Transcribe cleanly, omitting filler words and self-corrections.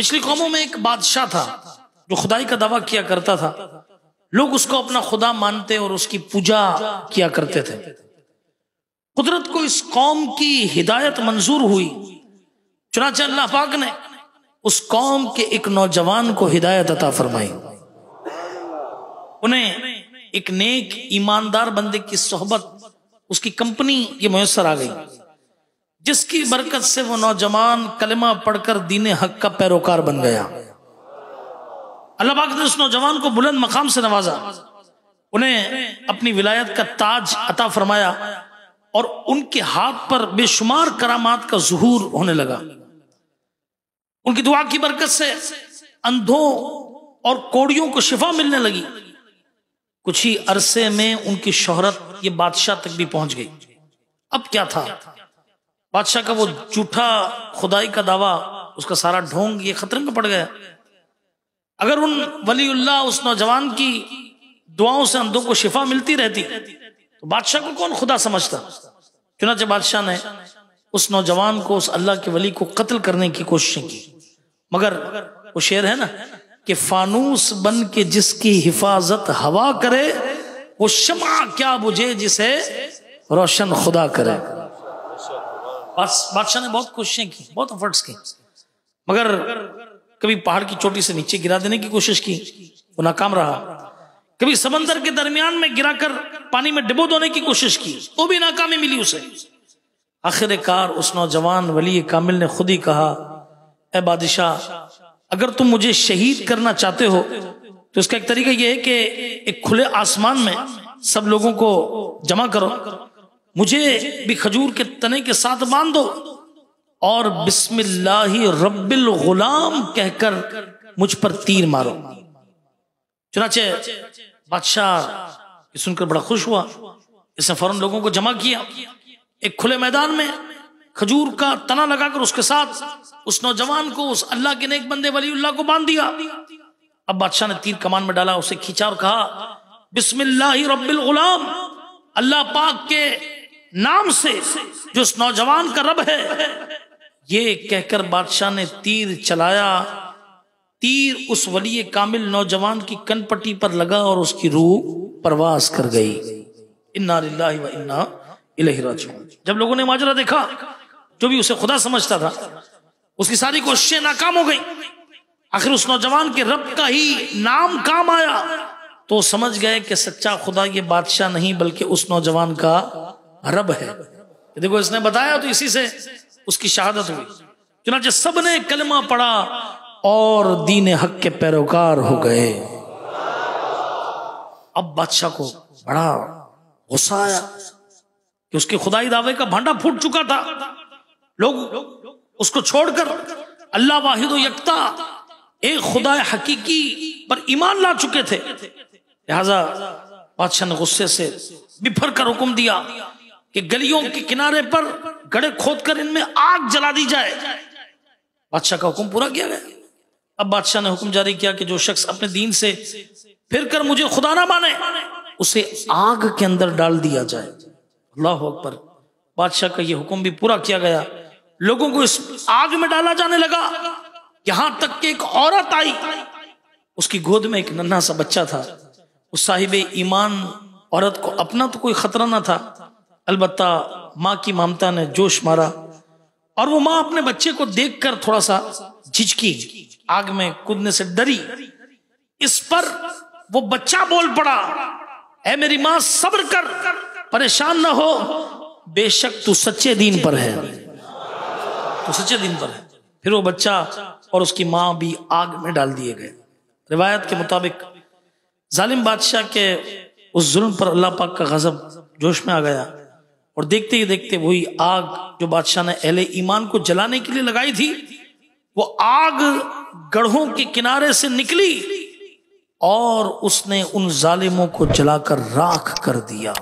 पिछली कौमों में एक बादशाह था जो खुदाई का दावा किया करता था। लोग उसको अपना खुदा मानते और उसकी पूजा किया करते थे। कुदरत को इस कौम की हिदायत मंजूर हुई, चुनांचे अल्लाह पाक ने उस कौम के एक नौजवान को हिदायत अता फरमाई। उन्हें एक नेक ईमानदार बंदे की सोहबत, उसकी कंपनी ये मुयस्सर आ गई, जिसकी बरकत से वो नौजवान कलमा पढ़कर दीन हक का पैरोकार बन गया। अल्लाह पाक ने उस नौजवान को बुलंद मकाम से नवाजा, उन्हें अपनी विलायत का ताज अता फरमाया और उनके हाथ पर बेशुमार करामात का ज़ुहूर होने लगा। उनकी दुआ की बरकत से अंधों और कोड़ियों को शिफा मिलने लगी। कुछ ही अरसे में उनकी शोहरत ये बादशाह तक भी पहुंच गई। अब क्या था, बादशाह का वो झूठा खुदाई का दावा, उसका सारा ढोंग ये खतरे में पड़ गया। अगर उन वलीउल्लाह उस नौजवान की दुआओं से अंधों को शिफा मिलती रहती तो बादशाह को कौन खुदा समझता। चुनांचे बादशाह ने उस नौजवान को, उस अल्लाह के वली को कत्ल करने की कोशिश की, मगर वो शेर है ना कि फानूस बन के जिसकी हिफाजत हवा करे, वो शमा क्या बुझे जिसे रोशन खुदा करे। बादशाह ने बहुत कोशिशें की, बहुत एफर्ट्स की, मगर कभी पहाड़ की चोटी से नीचे गिरा देने की कोशिश की, वो नाकाम रहा। कभी समंदर के दरमियान में गिराकर पानी में डुबो देने की कोशिश की, वो भी नाकामी मिली उसे। आखिरकार उस नौजवान वली कामिल ने खुद ही कहा, ए बादशाह, अगर तुम मुझे शहीद करना चाहते हो तो इसका एक तरीका यह है कि एक खुले आसमान में सब लोगों को जमा करो, मुझे भी खजूर के तने के साथ बांध दो और बिस्मिल्लाहि रब्बिल गुलाम कहकर मुझ पर तीर मारो। चुनांचे बादशाह सुनकर बड़ा खुश हुआ। इसने फौरन लोगों को जमा किया, एक खुले मैदान में खजूर का तना लगाकर उसके साथ उस नौजवान को, उस अल्लाह के नेक बंदे वलीउल्लाह को बांध दिया। अब बादशाह ने तीर कमान में डाला, उसे खींचा और कहा, बिस्मिल्लाहि रब्बिल गुलाम, अल्लाह पाक के नाम से जो उस नौजवान का रब है। ये कहकर बादशाह ने तीर चलाया। तीर उस वली कामिल नौजवान की कनपट्टी पर लगा और उसकी रूह परवास कर गई। इन्ना लिल्लाहि व इन्ना इलैहि राजिऊन। जब लोगों ने माजरा देखा, जो भी उसे खुदा समझता था, उसकी सारी कोशिशें नाकाम हो गई। आखिर उस नौजवान के रब का ही नाम काम आया तो समझ गए कि सच्चा खुदा ये बादशाह नहीं बल्कि उस नौजवान का रब है। देखो इसने बताया तो इसी से उसकी शहादत हुई। चुनांचे सबने कलमा पढ़ा और दीन हक के पैरोकार हो गए। अब बादशाह को बड़ा गुस्सा आया कि उसके खुदाई दावे का भांडा फूट चुका था। लोग उसको छोड़कर अल्लाह वाहिद यकता एक खुदा हकीकी पर ईमान ला चुके थे। लिहाजा बादशाह ने गुस्से से बिफर कर हुक्म दिया कि गलियों के किनारे पर गड्ढे खोदकर इनमें आग जला दी जाए। बादशाह का हुक्म पूरा किया गया। अब बादशाह ने हुक्म जारी किया कि जो शख्स अपने दीन से फिर कर मुझे खुदा ना माने उसे आग के अंदर डाल दिया जाए। अल्लाह अकबर। बादशाह का यह हुक्म भी पूरा किया गया। लोगों को इस आग में डाला जाने लगा। यहां तक कि एक औरत आई, उसकी गोद में एक नन्हा सा बच्चा था। उस साहिब ईमान औरत को अपना तो कोई खतरा ना था, अलबत्ता माँ की ममता ने जोश मारा और वो माँ अपने बच्चे को देखकर थोड़ा सा झिझकी, आग में कूदने से डरी। इस पर वो बच्चा बोल पड़ा, ऐ मेरी माँ सब्र कर, परेशान ना हो, बेशक तू सच्चे दीन पर है, तू सच्चे दीन पर है। फिर वो बच्चा और उसकी माँ भी आग में डाल दिए गए। रिवायत के मुताबिक जालिम बादशाह के उस जुल्म पर अल्लाह पाक का गजब जोश में आ गया और देखते ही देखते वही आग जो बादशाह ने अहले ईमान को जलाने के लिए लगाई थी, वो आग गढ़ों के किनारे से निकली और उसने उन जालिमों को जलाकर राख कर दिया।